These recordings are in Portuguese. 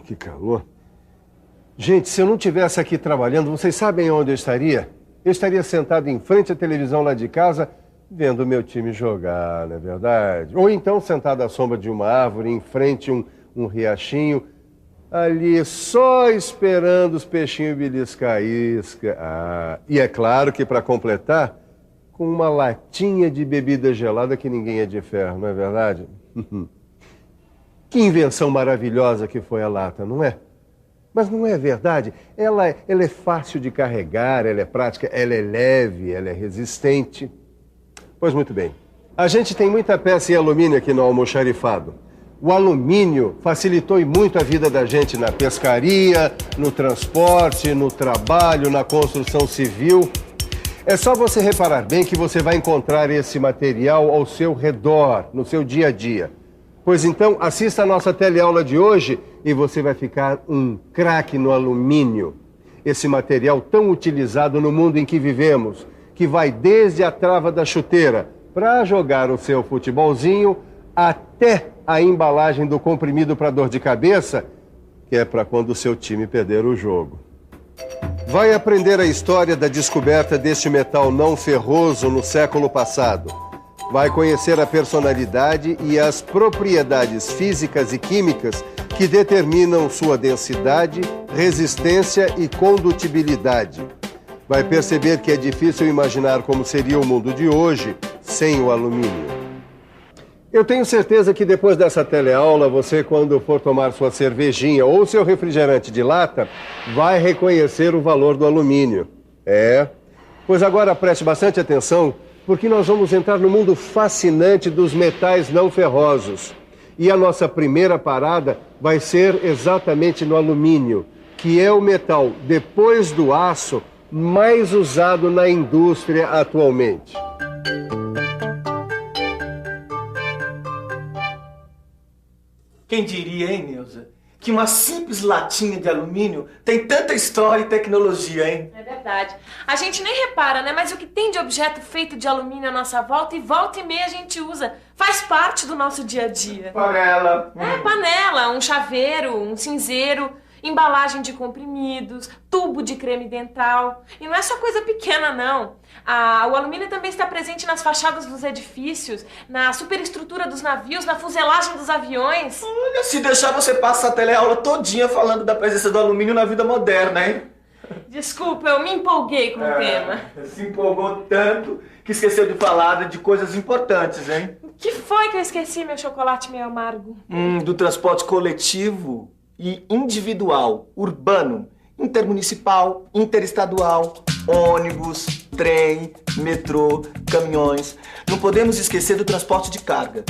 Que calor. Gente, se eu não estivesse aqui trabalhando, vocês sabem onde eu estaria? Eu estaria sentado em frente à televisão lá de casa, vendo o meu time jogar, não é verdade? Ou então sentado à sombra de uma árvore, em frente a um riachinho, ali só esperando os peixinhos beliscar a isca. E é claro que, para completar, com uma latinha de bebida gelada que ninguém é de ferro, não é verdade? Que invenção maravilhosa que foi a lata, não é? Mas não é verdade? Ela é fácil de carregar, ela é prática, ela é leve, ela é resistente. Pois muito bem. A gente tem muita peça em alumínio aqui no almoxarifado. O alumínio facilitou muito a vida da gente na pescaria, no transporte, no trabalho, na construção civil. É só você reparar bem que você vai encontrar esse material ao seu redor, no seu dia a dia. Pois então, assista a nossa teleaula de hoje e você vai ficar um craque no alumínio. Esse material tão utilizado no mundo em que vivemos, que vai desde a trava da chuteira para jogar o seu futebolzinho até a embalagem do comprimido para dor de cabeça, que é para quando o seu time perder o jogo. Vai aprender a história da descoberta deste metal não ferroso no século passado. Vai conhecer a personalidade e as propriedades físicas e químicas que determinam sua densidade, resistência e condutibilidade. Vai perceber que é difícil imaginar como seria o mundo de hoje sem o alumínio. Eu tenho certeza que depois dessa teleaula, você, quando for tomar sua cervejinha ou seu refrigerante de lata, vai reconhecer o valor do alumínio. Pois agora preste bastante atenção, porque nós vamos entrar no mundo fascinante dos metais não ferrosos. E a nossa primeira parada vai ser exatamente no alumínio, que é o metal, depois do aço, mais usado na indústria atualmente. Quem diria, hein, Neuza? Que uma simples latinha de alumínio tem tanta história e tecnologia, hein? É verdade. A gente nem repara, né? Mas o que tem de objeto feito de alumínio à nossa volta e meia a gente usa. Faz parte do nosso dia a dia. Panela. Panela, um chaveiro, um cinzeiro, embalagem de comprimidos, tubo de creme dental. E não é só coisa pequena, não. O alumínio também está presente nas fachadas dos edifícios, na superestrutura dos navios, na fuselagem dos aviões. Olha, se deixar você passa a teleaula todinha falando da presença do alumínio na vida moderna, hein? Desculpa, eu me empolguei com o tema. Se empolgou tanto que esqueceu de falar de coisas importantes, hein? O que foi que eu esqueci, meu chocolate meio amargo? Do transporte coletivo e individual, urbano, intermunicipal, interestadual, ônibus, trem, metrô, caminhões. Não podemos esquecer do transporte de carga.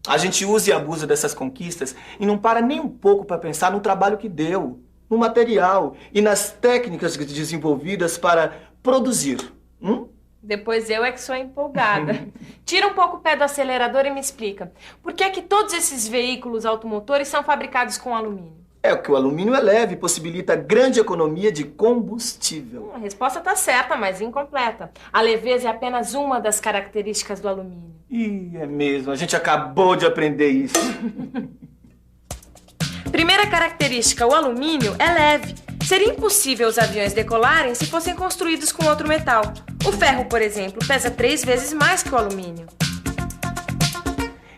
A gente usa e abusa dessas conquistas e não para nem um pouco para pensar no trabalho que deu, no material e nas técnicas desenvolvidas para produzir. Depois eu é que sou empolgada. Tira um pouco o pé do acelerador e me explica. Por que é que todos esses veículos automotores são fabricados com alumínio? É que o alumínio é leve e possibilita grande economia de combustível. A resposta está certa, mas incompleta. A leveza é apenas uma das características do alumínio. É mesmo. A gente acabou de aprender isso. Primeira característica, o alumínio é leve. Seria impossível os aviões decolarem se fossem construídos com outro metal. O ferro, por exemplo, pesa 3 vezes mais que o alumínio.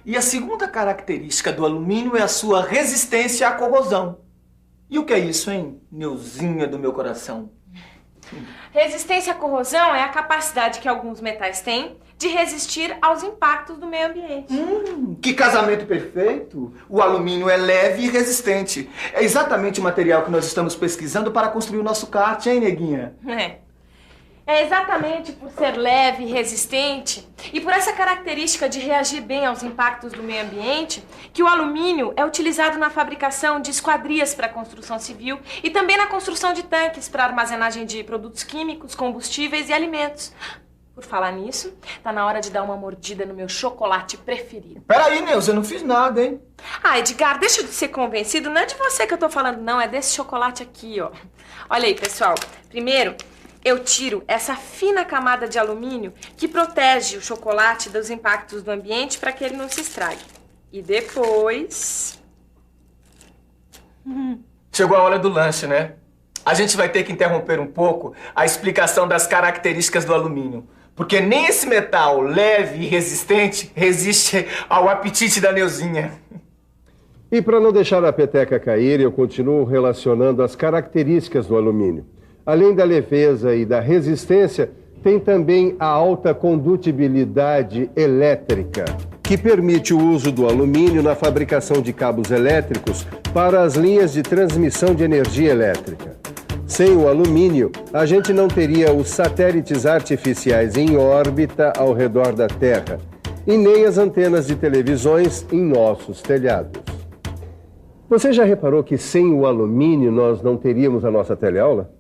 E a segunda característica do alumínio é a sua resistência à corrosão. E o que é isso, hein, Neuzinha do meu coração? Resistência à corrosão é a capacidade que alguns metais têm de resistir aos impactos do meio ambiente. Que casamento perfeito! O alumínio é leve e resistente. É exatamente o material que nós estamos pesquisando para construir o nosso kart, hein, neguinha? É exatamente por ser leve e resistente e por essa característica de reagir bem aos impactos do meio ambiente que o alumínio é utilizado na fabricação de esquadrias para a construção civil e também na construção de tanques para armazenagem de produtos químicos, combustíveis e alimentos. Por falar nisso, tá na hora de dar uma mordida no meu chocolate preferido. Peraí, Neuza, eu não fiz nada, hein? Edgar, deixa de ser convencido. Não é de você que eu tô falando, não. É desse chocolate aqui, ó. Olha aí, pessoal. Primeiro, eu tiro essa fina camada de alumínio que protege o chocolate dos impactos do ambiente para que ele não se estrague. E depois... Chegou a hora do lanche, né? A gente vai ter que interromper um pouco a explicação das características do alumínio. Porque nem esse metal leve e resistente resiste ao apetite da Neuzinha. E para não deixar a peteca cair, eu continuo relacionando as características do alumínio. Além da leveza e da resistência, tem também a alta condutibilidade elétrica, que permite o uso do alumínio na fabricação de cabos elétricos para as linhas de transmissão de energia elétrica. Sem o alumínio, a gente não teria os satélites artificiais em órbita ao redor da Terra e nem as antenas de televisões em nossos telhados. Você já reparou que sem o alumínio nós não teríamos a nossa teleaula?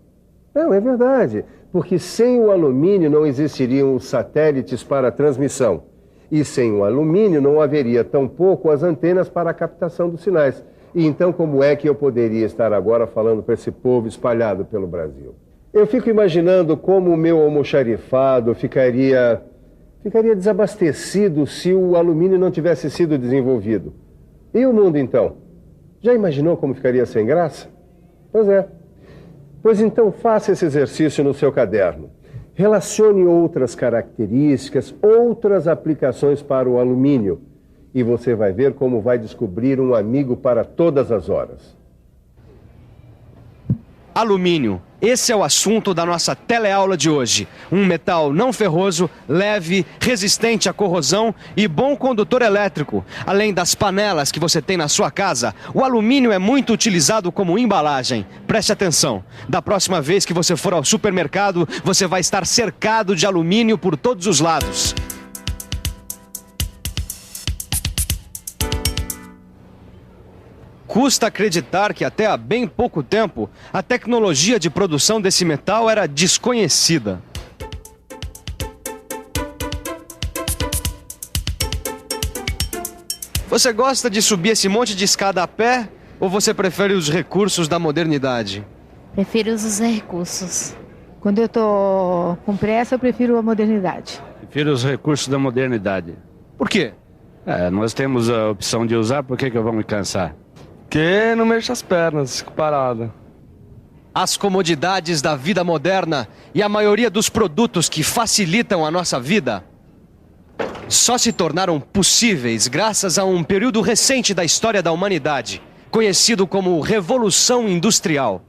Não, é verdade, porque sem o alumínio não existiriam os satélites para a transmissão. E sem o alumínio não haveria tampouco as antenas para a captação dos sinais. E então como é que eu poderia estar agora falando para esse povo espalhado pelo Brasil? Eu fico imaginando como o meu almoxarifado ficaria desabastecido se o alumínio não tivesse sido desenvolvido. E o mundo então? Já imaginou como ficaria sem graça? Pois é. Pois então faça esse exercício no seu caderno. Relacione outras características, outras aplicações para o alumínio. E você vai ver como vai descobrir um amigo para todas as horas. Alumínio. Esse é o assunto da nossa teleaula de hoje. Um metal não ferroso, leve, resistente à corrosão e bom condutor elétrico. Além das panelas que você tem na sua casa, o alumínio é muito utilizado como embalagem. Preste atenção. Da próxima vez que você for ao supermercado, você vai estar cercado de alumínio por todos os lados. Custa acreditar que até há bem pouco tempo a tecnologia de produção desse metal era desconhecida. Você gosta de subir esse monte de escada a pé ou você prefere os recursos da modernidade? Prefiro os recursos. Quando eu tô com pressa, eu prefiro a modernidade. Prefiro os recursos da modernidade. Por quê? Nós temos a opção de usar, por que eu vou me cansar? Que não mexa as pernas, fico parado. As comodidades da vida moderna e a maioria dos produtos que facilitam a nossa vida só se tornaram possíveis graças a um período recente da história da humanidade, conhecido como Revolução Industrial.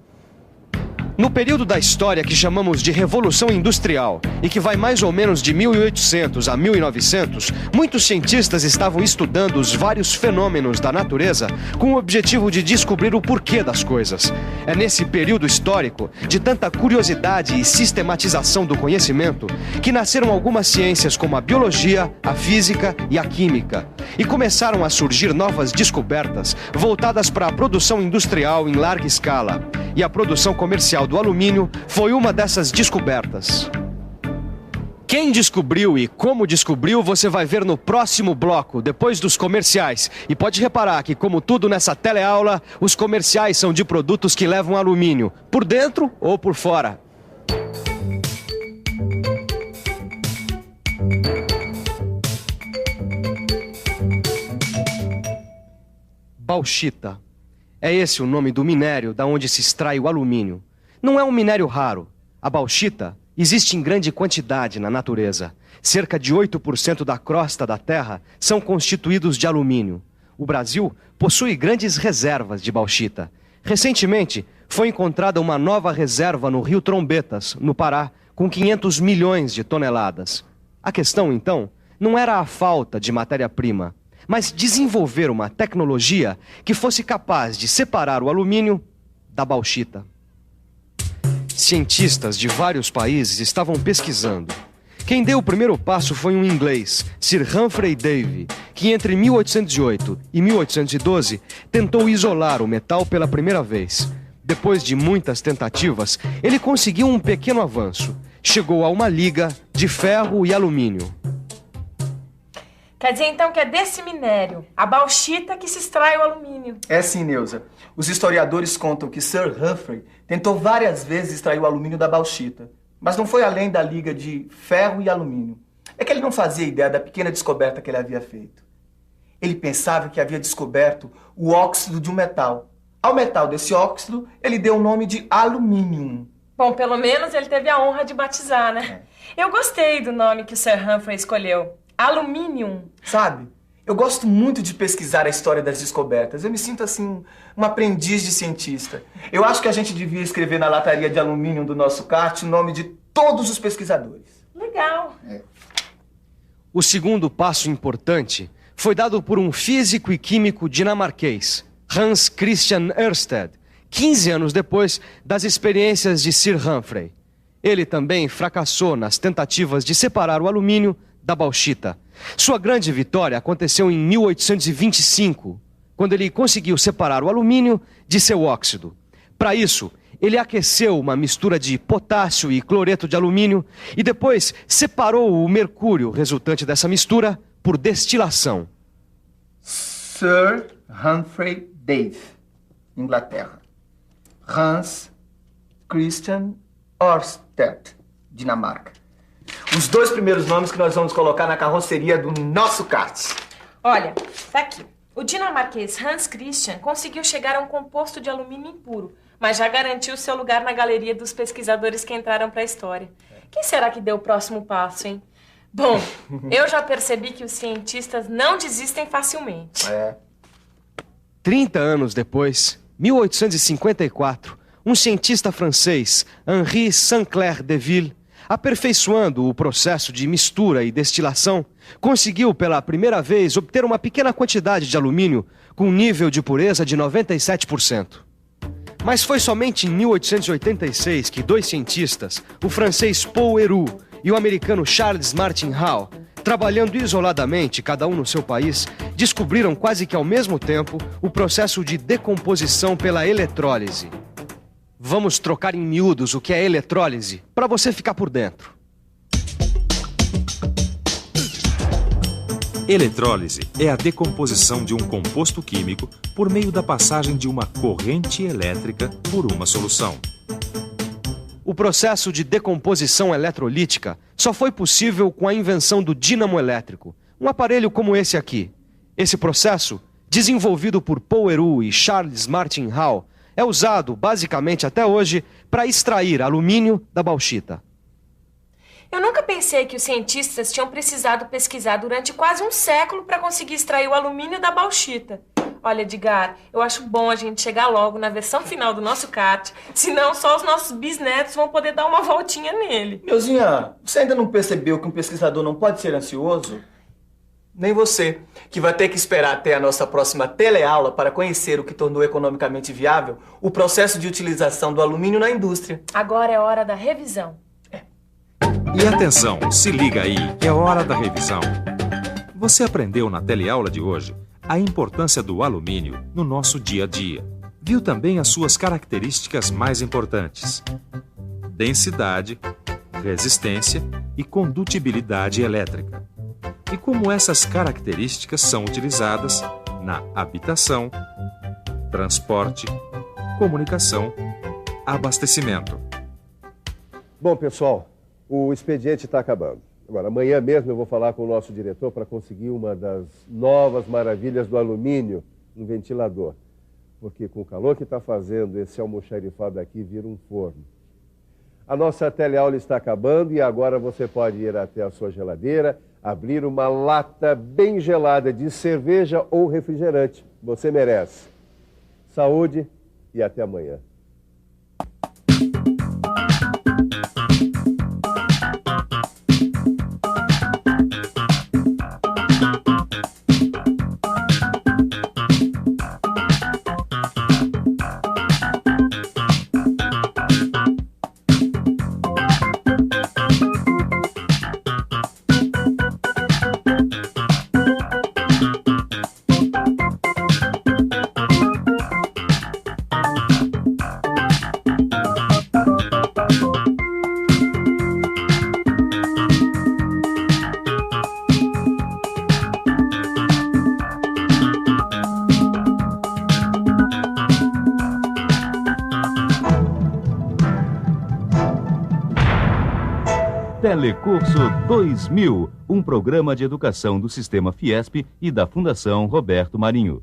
No período da história que chamamos de Revolução Industrial, e que vai mais ou menos de 1800 a 1900, muitos cientistas estavam estudando os vários fenômenos da natureza com o objetivo de descobrir o porquê das coisas. É nesse período histórico, de tanta curiosidade e sistematização do conhecimento, que nasceram algumas ciências como a biologia, a física e a química. E começaram a surgir novas descobertas voltadas para a produção industrial em larga escala. E a produção comercial do alumínio foi uma dessas descobertas. Quem descobriu e como descobriu, você vai ver no próximo bloco, depois dos comerciais. E pode reparar que, como tudo nessa teleaula, os comerciais são de produtos que levam alumínio, por dentro ou por fora. Bauxita. É esse o nome do minério da onde se extrai o alumínio. Não é um minério raro. A bauxita existe em grande quantidade na natureza. Cerca de 8% da crosta da Terra são constituídos de alumínio. O Brasil possui grandes reservas de bauxita. Recentemente, foi encontrada uma nova reserva no Rio Trombetas, no Pará, com 500 milhões de toneladas. A questão, então, não era a falta de matéria-prima, mas desenvolver uma tecnologia que fosse capaz de separar o alumínio da bauxita. Cientistas de vários países estavam pesquisando. Quem deu o primeiro passo foi um inglês, Sir Humphrey Davy, que entre 1808 e 1812 tentou isolar o metal pela primeira vez. Depois de muitas tentativas, ele conseguiu um pequeno avanço. Chegou a uma liga de ferro e alumínio. Quer dizer, então, que é desse minério, a bauxita, que se extrai o alumínio. É sim, Neuza. Os historiadores contam que Sir Humphrey tentou várias vezes extrair o alumínio da bauxita, mas não foi além da liga de ferro e alumínio. É que ele não fazia ideia da pequena descoberta que ele havia feito. Ele pensava que havia descoberto o óxido de um metal, Ao metal desse óxido, ele deu o nome de alumínio. Bom, pelo menos ele teve a honra de batizar, né? Eu gostei do nome que o Sir Humphrey escolheu. Aluminium. Sabe, eu gosto muito de pesquisar a história das descobertas. Eu me sinto, assim, um aprendiz de cientista. Eu acho que a gente devia escrever na lataria de alumínio do nosso kart o nome de todos os pesquisadores. Legal. O segundo passo importante foi dado por um físico e químico dinamarquês, Hans Christian Ørsted, 15 anos depois das experiências de Sir Humphrey. Ele também fracassou nas tentativas de separar o alumínio da bauxita. Sua grande vitória aconteceu em 1825, quando ele conseguiu separar o alumínio de seu óxido. Para isso, ele aqueceu uma mistura de potássio e cloreto de alumínio e depois separou o mercúrio resultante dessa mistura por destilação. Sir Humphrey Davy, Inglaterra. Hans Christian Ørsted, Dinamarca. Os 2 primeiros nomes que nós vamos colocar na carroceria do nosso kart. Olha, tá aqui. O dinamarquês Hans Christian conseguiu chegar a um composto de alumínio impuro, mas já garantiu seu lugar na galeria dos pesquisadores que entraram para a história. Quem será que deu o próximo passo, hein? Bom, eu já percebi que os cientistas não desistem facilmente. 30 anos depois, 1854, um cientista francês, Henri Saint-Clair Deville, aperfeiçoando o processo de mistura e destilação, conseguiu pela primeira vez obter uma pequena quantidade de alumínio com um nível de pureza de 97%. Mas foi somente em 1886 que 2 cientistas, o francês Paul Héroult e o americano Charles Martin Hall, trabalhando isoladamente, cada um no seu país, descobriram quase que ao mesmo tempo o processo de decomposição pela eletrólise. Vamos trocar em miúdos o que é eletrólise, para você ficar por dentro. Eletrólise é a decomposição de um composto químico por meio da passagem de uma corrente elétrica por uma solução. O processo de decomposição eletrolítica só foi possível com a invenção do dínamo elétrico, um aparelho como esse aqui. Esse processo, desenvolvido por Paul Héroult e Charles Martin Hall, é usado, basicamente até hoje, para extrair alumínio da bauxita. Eu nunca pensei que os cientistas tinham precisado pesquisar durante quase um século para conseguir extrair o alumínio da bauxita. Olha, Edgar, eu acho bom a gente chegar logo na versão final do nosso kart, senão só os nossos bisnetos vão poder dar uma voltinha nele. Meuzinha, você ainda não percebeu que um pesquisador não pode ser ansioso? Nem você, que vai ter que esperar até a nossa próxima teleaula para conhecer o que tornou economicamente viável o processo de utilização do alumínio na indústria. Agora é hora da revisão. E atenção, se liga aí, que é hora da revisão. Você aprendeu na teleaula de hoje a importância do alumínio no nosso dia a dia. Viu também as suas características mais importantes: densidade, resistência e condutibilidade elétrica. E como essas características são utilizadas na habitação, transporte, comunicação, abastecimento. Bom, pessoal, o expediente está acabando. Agora, amanhã mesmo eu vou falar com o nosso diretor para conseguir uma das novas maravilhas do alumínio, um ventilador. Porque com o calor que está fazendo, esse almoxarifado aqui vira um forno. A nossa teleaula está acabando e agora você pode ir até a sua geladeira, abrir uma lata bem gelada de cerveja ou refrigerante. Você merece. Saúde e até amanhã. Telecurso 2000, um programa de educação do Sistema Fiesp e da Fundação Roberto Marinho.